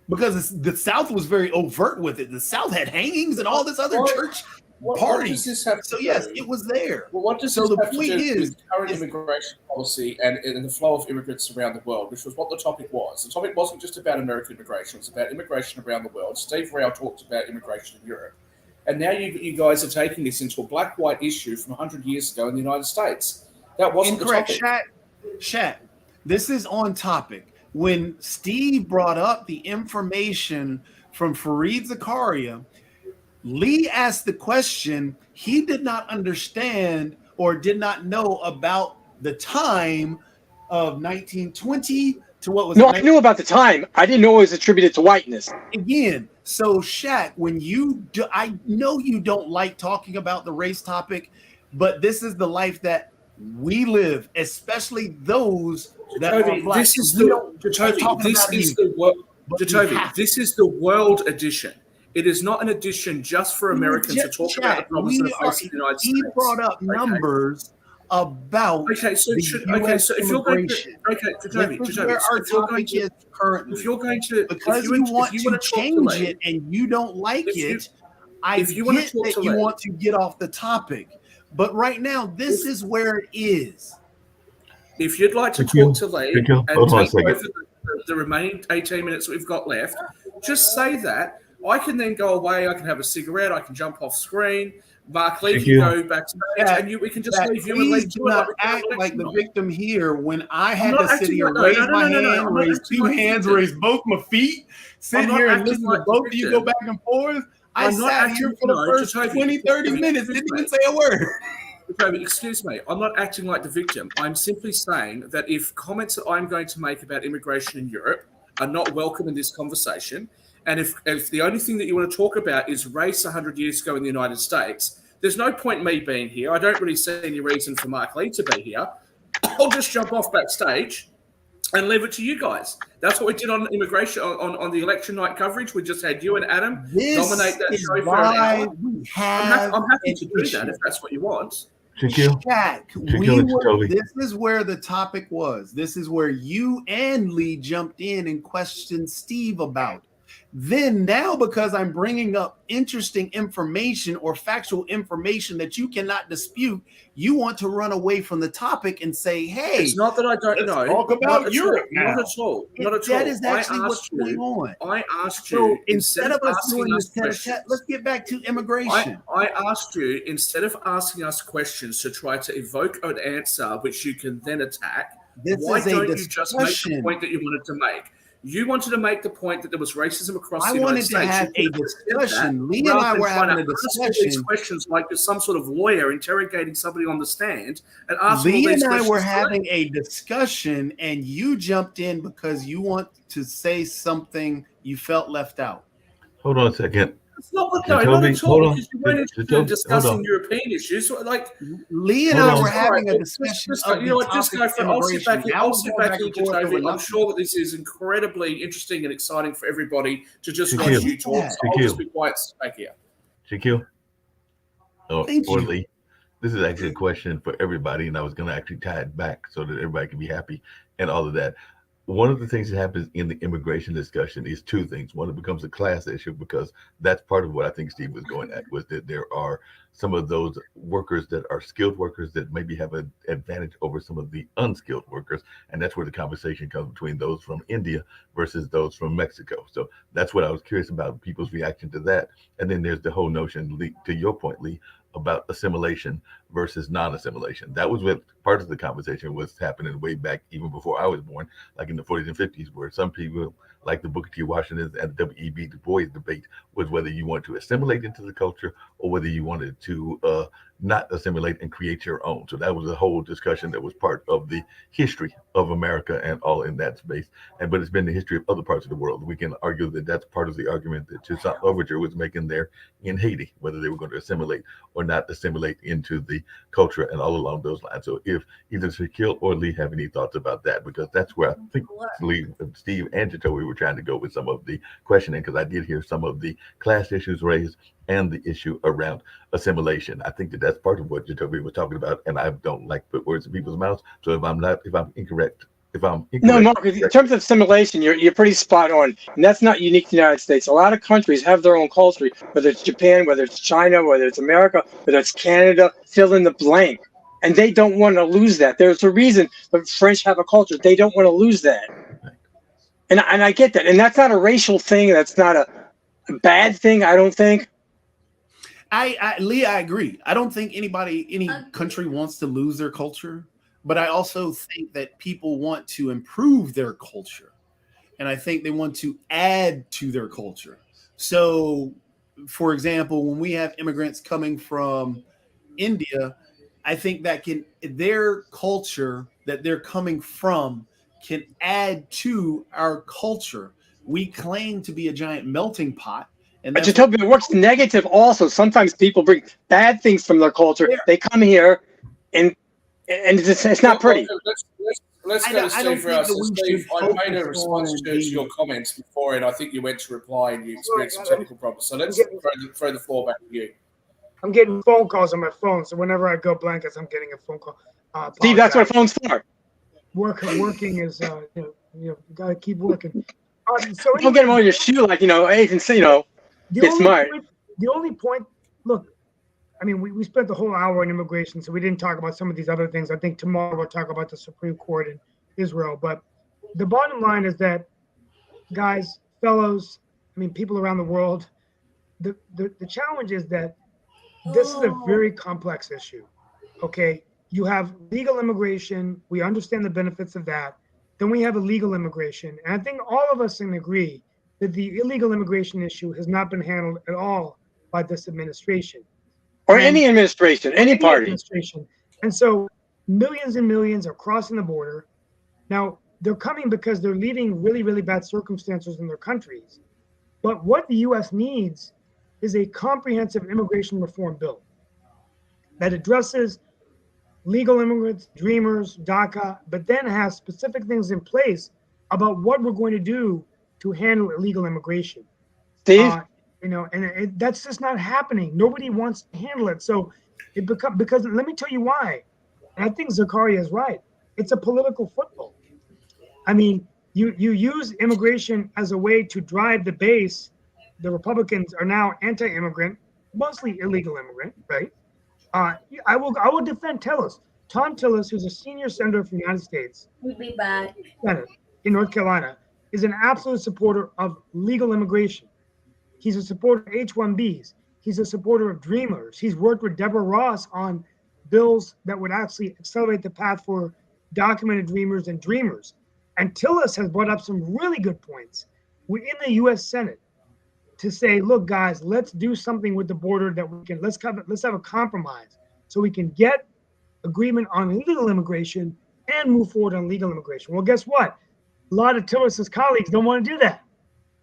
Because the South was very overt with it. The South had hangings and all this other church. What parties. does this have to So do? yes, it was there. Well, what does So this the have to point do is- with current immigration policy and the flow of immigrants around the world, which was what the topic was? The topic wasn't just about American immigration; it was about immigration around the world. Steve Rao talked about immigration in Europe, and now you guys are taking this into a black-white issue from 100 years ago in the United States. That wasn't Incorrect, the topic. Shat. This is on topic. When Steve brought up the information from Fareed Zakaria, Lee asked the question. He did not understand or did not know about the time of 1920 to what was. No, I knew about the time. I didn't know it was attributed to whiteness. Again, so Shaq, when I know you don't like talking about the race topic, but this is the life that we live, especially those that are black. This is the world edition. It is not an edition just for Americans to talk about the problems that are facing the United States. He brought up numbers about if you're going to because you want to change it and you don't like it, I get that you want to get off the topic. But right now, this is where it is. If you'd like to talk to Lee and take over the remaining 18 minutes that we've got left, just say that. I can then go away. I can have a cigarette. I can jump off screen. Mark Lee can go back to and we can just leave you and Lee. Do not act like the victim here when I had to sit here, raise my hand, raise two hands, raise both my feet, sit here and listen to both of you go back and forth. I sat here for the first 20, 30 minutes, didn't even say a word. Excuse me, I'm not acting like the victim. I'm simply saying that if comments that I'm going to make about immigration in Europe are not welcome in this conversation, and if the only thing that you want to talk about is race 100 years ago in the United States, there's no point in me being here. I don't really see any reason for Mark Lee to be here. I'll just jump off backstage and leave it to you guys. That's what we did on immigration, on the election night coverage. We just had you and Adam dominate that show for an hour. I'm happy to do that if that's what you want. Jack, this is where the topic was. This is where you and Lee jumped in and questioned Steve about. Then now, because I'm bringing up interesting information or factual information that you cannot dispute, you want to run away from the topic and say, hey, it's not that I don't know. Talk about Europe now. Not at all. Not at all. That is actually what's going on. I asked you. So instead of us doing this tete-a-tete, let's get back to immigration. I asked you, instead of asking us questions to try to evoke an answer which you can then attack, why don't you just make the point that you wanted to make? You wanted to make the point that there was racism across the United States. I wanted to have a discussion. Lee and I were having a discussion. These questions like you're some sort of lawyer interrogating somebody on the stand and asking Lee and I were having a discussion, and you jumped in because you want to say something you felt left out. Hold on a second. It's not at all, because you weren't interested in discussing European issues. Like Lee and I were having a discussion. I'll sit back here, Jacoby. I'm sure that this is incredibly interesting and exciting for everybody to just watch you talk. So I'll just be quiet back here. Shaquille, or Lee, this is actually a question for everybody, and I was going to actually tie it back so that everybody can be happy and all of that. One of the things that happens in the immigration discussion is two things. One, it becomes a class issue because that's part of what I think Steve was going at, was that there are some of those workers that are skilled workers that maybe have an advantage over some of the unskilled workers. And that's where the conversation comes between those from India versus those from Mexico. So that's what I was curious about, people's reaction to that. And then there's the whole notion, Lee, to your point, Lee, about assimilation versus non-assimilation. That was what part of the conversation was happening way back even before I was born, like in the 40s and 50s, where some people, like the Booker T. Washington and the W.E.B. Du Bois debate, was whether you want to assimilate into the culture or whether you wanted to not assimilate and create your own. So that was a whole discussion that was part of the history of America and all in that space. But it's been the history of other parts of the world. We can argue that that's part of the argument that Toussaint Louverture was making there in Haiti, whether they were going to assimilate or not assimilate into the culture and all along those lines. So if either Shaquille or Lee have any thoughts about that, because that's where I think Lee, Steve, and Jacoby were trying to go with some of the questioning, because I did hear some of the class issues raised and the issue around assimilation. I think that that's part of what Jacoby was talking about, and I don't like to put words in people's mouths. So if I'm incorrect, If I'm No, incorrect. Mark, in terms of assimilation, you're pretty spot on. And that's not unique to the United States. A lot of countries have their own culture, whether it's Japan, whether it's China, whether it's America, whether it's Canada, fill in the blank. And they don't want to lose that. There's a reason the French have a culture. They don't want to lose that. And I get that. And that's not a racial thing. That's not a bad thing, I don't think. Leah, I agree. I don't think any country wants to lose their culture, but I also think that people want to improve their culture. And I think they want to add to their culture. So, for example, when we have immigrants coming from India, I think that their culture that they're coming from can add to our culture. We claim to be a giant melting pot. And But you tell me it works negative also. Sometimes people bring bad things from their culture. Yeah. They come here and it's not pretty. Let's go to Steve Rouse. Steve, I made a response to your comments before, and I think you went to reply and you experienced some technical problems. So let's throw the floor back to you. I'm getting phone calls on my phone, so whenever I go blank, I'm getting a phone call. Steve, that's what a phone's for. Working is you gotta keep working. So Don't get them on your shoe like hey, get smart. The only point, look, I mean, we spent the whole hour on immigration, so we didn't talk about some of these other things. I think tomorrow we'll talk about the Supreme Court in Israel. But the bottom line is that, guys, fellows, I mean, people around the world, the challenge is that this is a very complex issue. Okay, you have legal immigration. We understand the benefits of that. Then we have illegal immigration. And I think all of us can agree that the illegal immigration issue has not been handled at all by this administration. Or any administration, any party. Administration. And so millions and millions are crossing the border. Now, they're coming because they're leaving really, really bad circumstances in their countries. But what the U.S. needs is a comprehensive immigration reform bill that addresses legal immigrants, dreamers, DACA, but then has specific things in place about what we're going to do to handle illegal immigration. Steve? That's just not happening. Nobody wants to handle it. So because let me tell you why. And I think Zakaria is right. It's a political football. I mean, you use immigration as a way to drive the base. The Republicans are now anti-immigrant, mostly illegal immigrant, right? I will defend Tillis. Tom Tillis, who's a senior senator from the United States, We'll be back. Senate in North Carolina, is an absolute supporter of legal immigration. He's a supporter of H-1Bs. He's a supporter of Dreamers. He's worked with Deborah Ross on bills that would actually accelerate the path for documented Dreamers and Dreamers. And Tillis has brought up some really good points within the U.S. Senate to say, look, guys, let's do something with the border that we can, let's have a compromise so we can get agreement on illegal immigration and move forward on legal immigration. Well, guess what? A lot of Tillis's colleagues don't want to do that.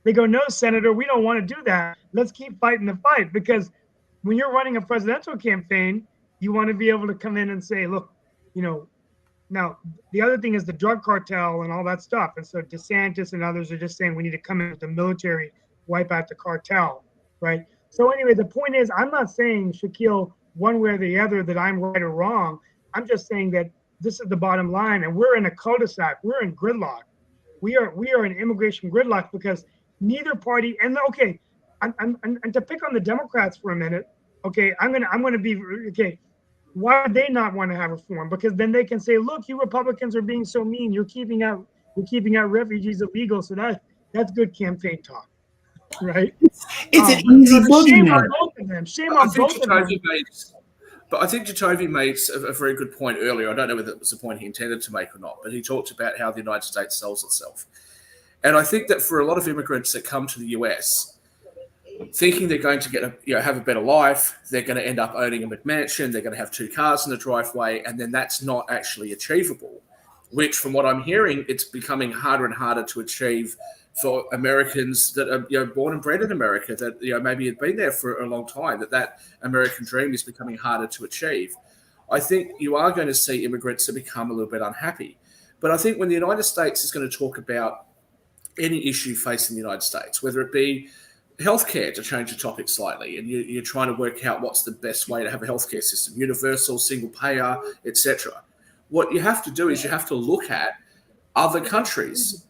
They go, no, Senator, we don't want to do that. Let's keep fighting the fight, because when you're running a presidential campaign, you want to be able to come in and say, look, now the other thing is the drug cartel and all that stuff. And so DeSantis and others are just saying we need to come in with the military, wipe out the cartel, right? So anyway, the point is, I'm not saying, Shaquille, one way or the other that I'm right or wrong. I'm just saying that this is the bottom line, and we're in a cul-de-sac. We're in gridlock. We are in immigration gridlock because neither party. And okay, and to pick on the Democrats for a minute. Okay, I'm gonna be okay. Why do they not want to have reform? Because then they can say, look, you Republicans are being so mean. You're keeping out refugees illegal. So that's good campaign talk, right? It's an easy shame boogeyman. on both of them. Shame on both of them. But I think Jacoby made a very good point earlier. I don't know whether it was the point he intended to make or not, but he talked about how the United States sells itself. And I think that for a lot of immigrants that come to the US, thinking they're going to get have a better life, they're going to end up owning a McMansion, they're going to have 2 cars in the driveway, and then that's not actually achievable, which from what I'm hearing, it's becoming harder and harder to achieve for Americans that are born and bred in America, that maybe have been there for a long time, that American dream is becoming harder to achieve. I think you are going to see immigrants that become a little bit unhappy. But I think when the United States is going to talk about any issue facing the United States, whether it be healthcare, to change the topic slightly, and you're trying to work out what's the best way to have a healthcare system, universal, single payer, etc. What you have to do is you have to look at other countries,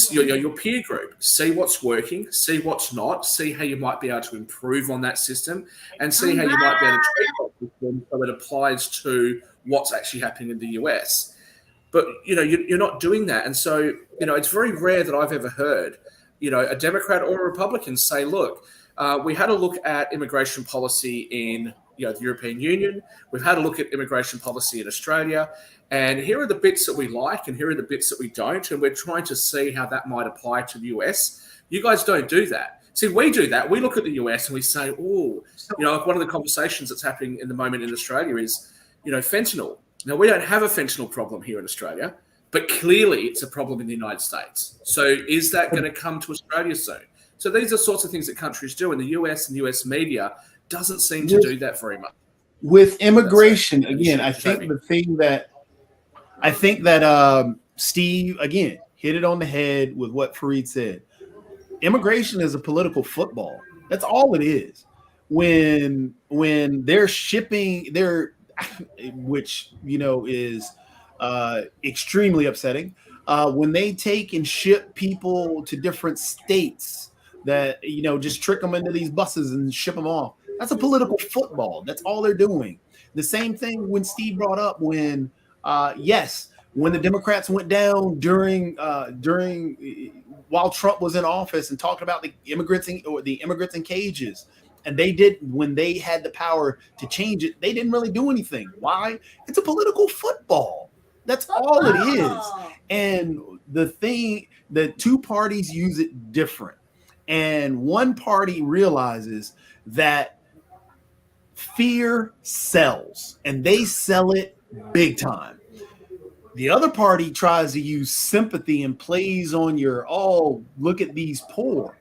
your peer group, see what's working, see what's not, see how you might be able to improve on that system, and see how you might be able to tweak that system so it applies to what's actually happening in the US. But, you're not doing that. And so, it's very rare that I've ever heard, a Democrat or a Republican say, look, we had a look at immigration policy in the European Union. We've had a look at immigration policy in Australia. And here are the bits that we like and here are the bits that we don't. And we're trying to see how that might apply to the US. You guys don't do that. See, we do that. We look at the US and we say, like one of the conversations that's happening in the moment in Australia is, fentanyl. Now, we don't have a fentanyl problem here in Australia, but clearly it's a problem in the United States. So is that going to come to Australia soon? So these are sorts of things that countries do. And the US and US media doesn't seem to do that very much. With immigration, again, I think that Steve, again, hit it on the head with what Fareed said. Immigration is a political football. That's all it is. When they're shipping which is extremely upsetting, when they take and ship people to different states that just trick them into these buses and ship them off. That's a political football. That's all they're doing. The same thing when Steve brought up when the Democrats went down during while Trump was in office and talked about the immigrants in cages. And when they had the power to change it, they didn't really do anything. Why? It's a political football. That's all it is. And the two parties use it different. And one party realizes that fear sells, and they sell it big time. The other party tries to use sympathy and plays on your, look at these poor.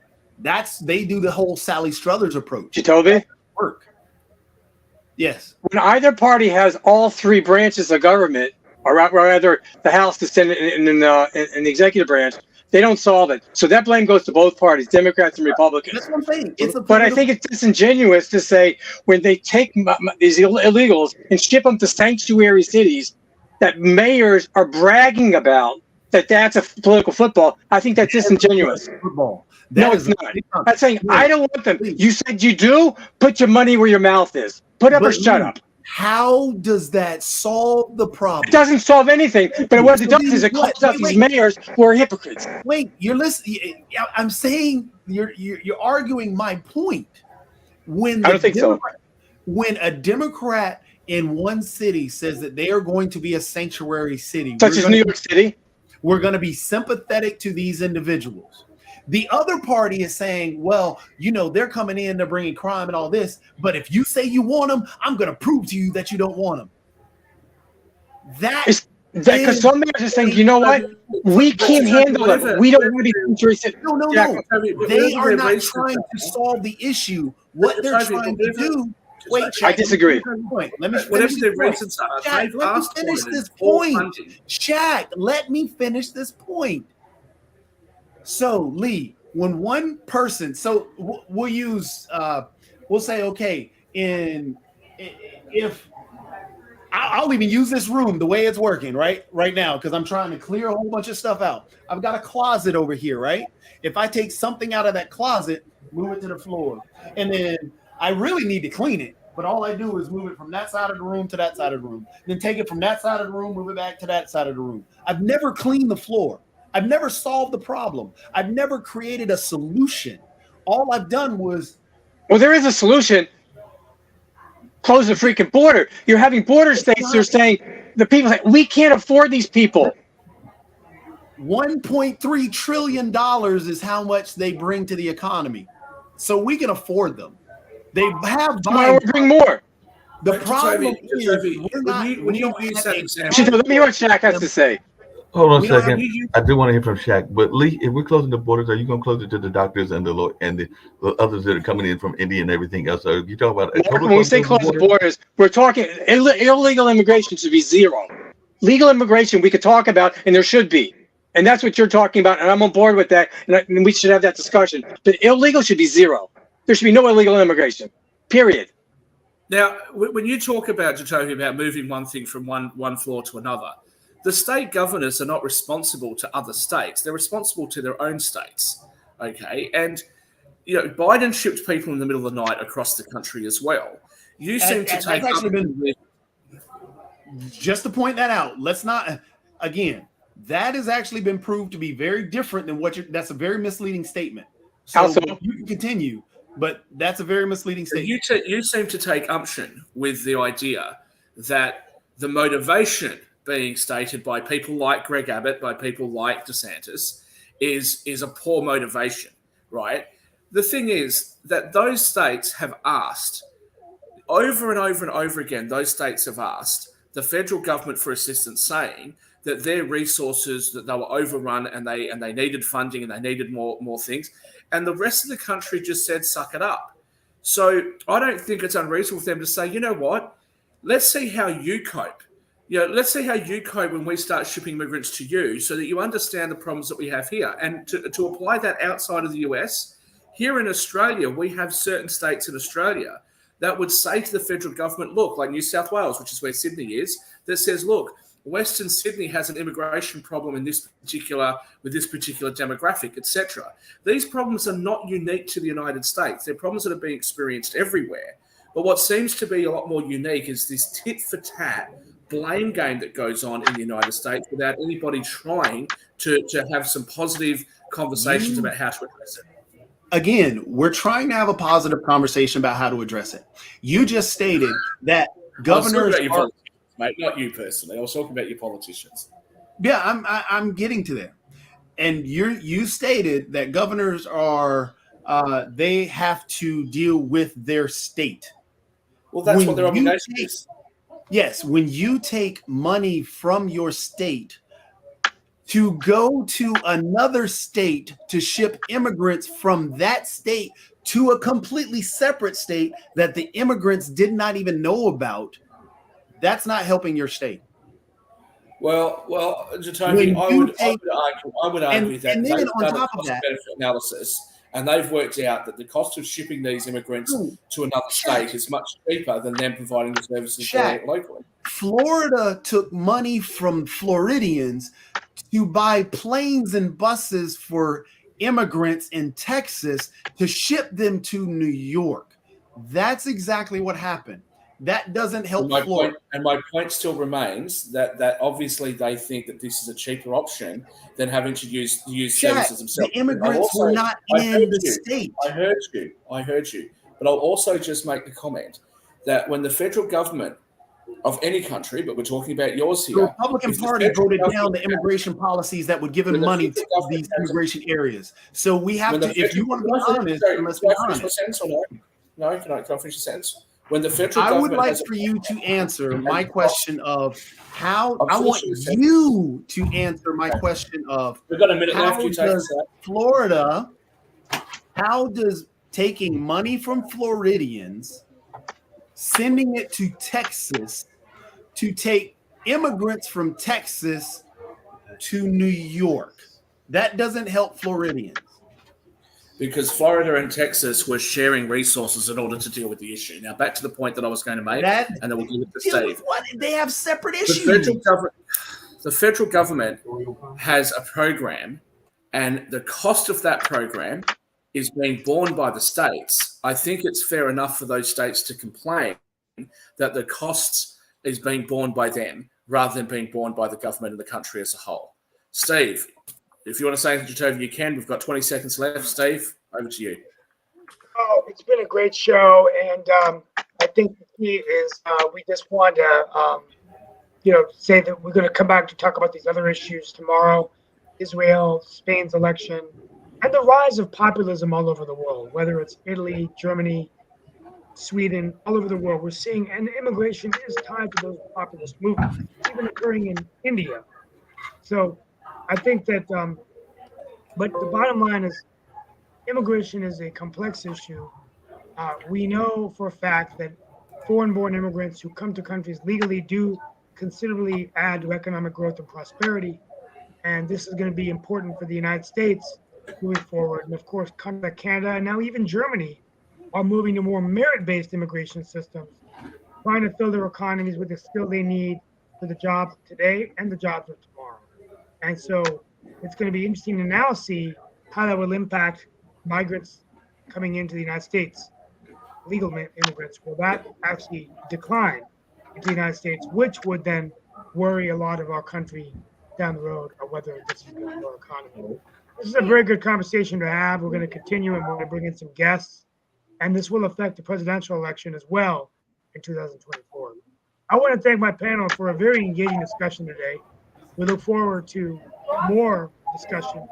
They do the whole Sally Struthers approach. Jacoby? Work. Yes. When either party has all three branches of government, or rather the House, the Senate, and the executive branch, they don't solve it. So that blame goes to both parties, Democrats and Republicans. That's what I'm saying. But I think it's disingenuous to say when they take these illegals and ship them to sanctuary cities that mayors are bragging about, that's a political football. I think that's disingenuous. Football. No, it's not. I'm saying I don't want them. You said you do. Put your money where your mouth is. Put up or shut up. How does that solve the problem? It doesn't solve anything. But what it does is it calls out these mayors who are hypocrites. Wait, you're listening. I'm saying you're arguing my point. I don't think so. When a Democrat in one city says that they are going to be a sanctuary city, such as New York City, we're going to be sympathetic to these individuals. The other party is saying, well, they're coming in, they're bringing crime and all this, but if you say you want them, I'm going to prove to you that you don't want them. Because some mayors are saying, you know what? We can't handle it. We don't want to be sanctuary city. No. They are not trying to solve the issue. What they're trying to do. Wait, I disagree. Let me finish this point. Shaq, let me finish this point. So, Lee, when one person, we'll use, we'll say, okay, if I'll even use this room the way it's working right now, because I'm trying to clear a whole bunch of stuff out. I've got a closet over here, right? If I take something out of that closet, move it to the floor, and then I really need to clean it, but all I do is move it from that side of the room to that side of the room, then take it from that side of the room, move it back to that side of the room. I've never cleaned the floor. I've never solved the problem. I've never created a solution. All I've done was... Well, there is a solution. Close the freaking border. You're having border states that are saying, the people say, we can't afford these people. $1.3 trillion is how much they bring to the economy. So we can afford them. They have... Why would we bring more? The problem is we're not... Let me hear what Shaq has to say. Hold on a second. I do want to hear from Shaq. But Lee, if we're closing the borders, are you going to close it to the doctors and the others that are coming in from India and everything else? So you talk about when we say close the borders, we're talking illegal immigration should be zero. Legal immigration we could talk about, and there should be, and that's what you're talking about, and I'm on board with that, and we should have that discussion. But illegal should be zero. There should be no illegal immigration. Period. Now, when you talk about, Jacoby, about moving one thing from one floor to another, the state governors are not responsible to other states. They're responsible to their own states. Okay. And, Biden shipped people in the middle of the night across the country as well. You seem to take just to point that out. Let's not, again, that has actually been proved to be very different than that's a very misleading statement. So you can continue, but that's a very misleading statement. You seem to take umption with the idea that the motivation being stated by people like Greg Abbott, by people like DeSantis, is a poor motivation, right? The thing is that those states have asked over and over and over again, those states have asked the federal government for assistance, saying that their resources, that they were overrun and they needed funding and they needed more things. And the rest of the country just said, suck it up. So I don't think it's unreasonable for them to say, you know what, let's see how you cope. Let's see how you cope when we start shipping immigrants to you so that you understand the problems that we have here. And to apply that outside of the US, here in Australia, we have certain states in Australia that would say to the federal government, look, like New South Wales, which is where Sydney is, that says, look, Western Sydney has an immigration problem with this particular demographic, etc. These problems are not unique to the United States. They're problems that are being experienced everywhere. But what seems to be a lot more unique is this tit-for-tat blame game that goes on in the United States without anybody trying to have some positive conversations about how to address it. Again, we're trying to have a positive conversation about how to address it. You just stated that governors are... Mate, not you personally. I was talking about your politicians. Yeah, I'm getting to that. And you stated that governors are they have to deal with their state. Well, that's what their obligation is. Yes, when you take money from your state to go to another state to ship immigrants from that state to a completely separate state that the immigrants did not even know about, that's not helping your state. Well, Jatomi, I would argue that and then they've on done a top of that, cost-benefit analysis, and they've worked out that the cost of shipping these immigrants to another state is much cheaper than them providing the services locally. Florida took money from Floridians to buy planes and buses for immigrants in Texas to ship them to New York. That's exactly what happened. That doesn't help Florida. My point still remains that obviously they think that this is a cheaper option than having to use services themselves. The immigrants were not in the state. I heard you. But I'll also just make the comment that when the federal government of any country, but we're talking about yours here. The Republican Party voted down the immigration policies that would give them money to these immigration areas. So we have to, if you want to be honest, let's be honest. No, can I finish the sentence? When the federal I would like for you to answer my question of how I want you to answer my question of we've got a minute left. How does Florida, how does taking money from Floridians, sending it to Texas to take immigrants from Texas to New York, that doesn't help Floridians? Because Florida and Texas were sharing resources in order to deal with the issue. Now, back to the point that I was going to make, and then we'll give it to Steve. They have separate issues. The federal government has a program, and the cost of that program is being borne by the states. I think it's fair enough for those states to complain that the costs is being borne by them rather than being borne by the government and the country as a whole. Steve, if you want to say anything to Jatomi, you can. We've got 20 seconds left. Steve, over to you. Oh, it's been a great show, and I think the key is we just want to, say that we're going to come back to talk about these other issues tomorrow: Israel, Spain's election, and the rise of populism all over the world. Whether it's Italy, Germany, Sweden, all over the world, we're seeing, and immigration is tied to those populist movements, even occurring in India. So I think that, but the bottom line is immigration is a complex issue. We know for a fact that foreign-born immigrants who come to countries legally do considerably add to economic growth and prosperity. And this is going to be important for the United States moving forward. And of course, countries like Canada and now even Germany are moving to more merit-based immigration systems, trying to fill their economies with the skill they need for the jobs today and the jobs of tomorrow. And so it's going to be interesting to now see how that will impact migrants coming into the United States, legal immigrants. Will that actually decline into the United States, which would then worry a lot of our country down the road, or whether this is good for our economy. This is a very good conversation to have. We're going to continue, and we're going to bring in some guests, and this will affect the presidential election as well in 2024. I want to thank my panel for a very engaging discussion today. We look forward to more discussion.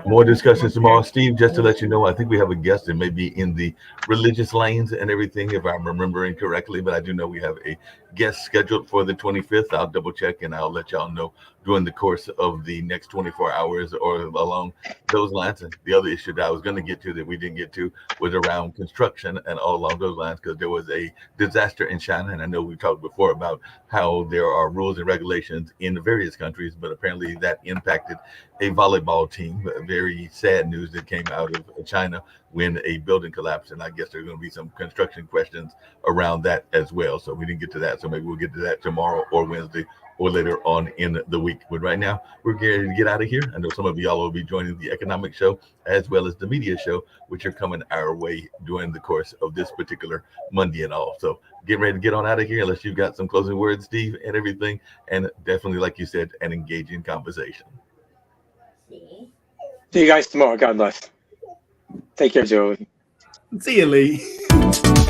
More discussions tomorrow. Steve, just to let you know, I think we have a guest that may be in the religious lanes and everything, if I'm remembering correctly, but I do know we have a guest scheduled for the 25th. I'll double check and I'll let y'all know during the course of the next 24 hours or along those lines. And the other issue that I was going to get to that we didn't get to was around construction and all along those lines, because there was a disaster in China. And I know we talked before about how there are rules and regulations in various countries, but apparently that impacted a volleyball team. Very sad news that came out of China when a building collapsed, and I guess there's going to be some construction questions around that as well. So we didn't get to that, so maybe we'll get to that tomorrow or Wednesday or later on in the week. But right now, we're going to get out of here. I know some of y'all will be joining the economic show as well as the media show, which are coming our way during the course of this particular Monday and all. So get ready to get on out of here, unless you've got some closing words, Steve, and everything. And definitely, like you said, an engaging conversation. See you guys tomorrow. God bless. Take care, Joey. See you, Lee.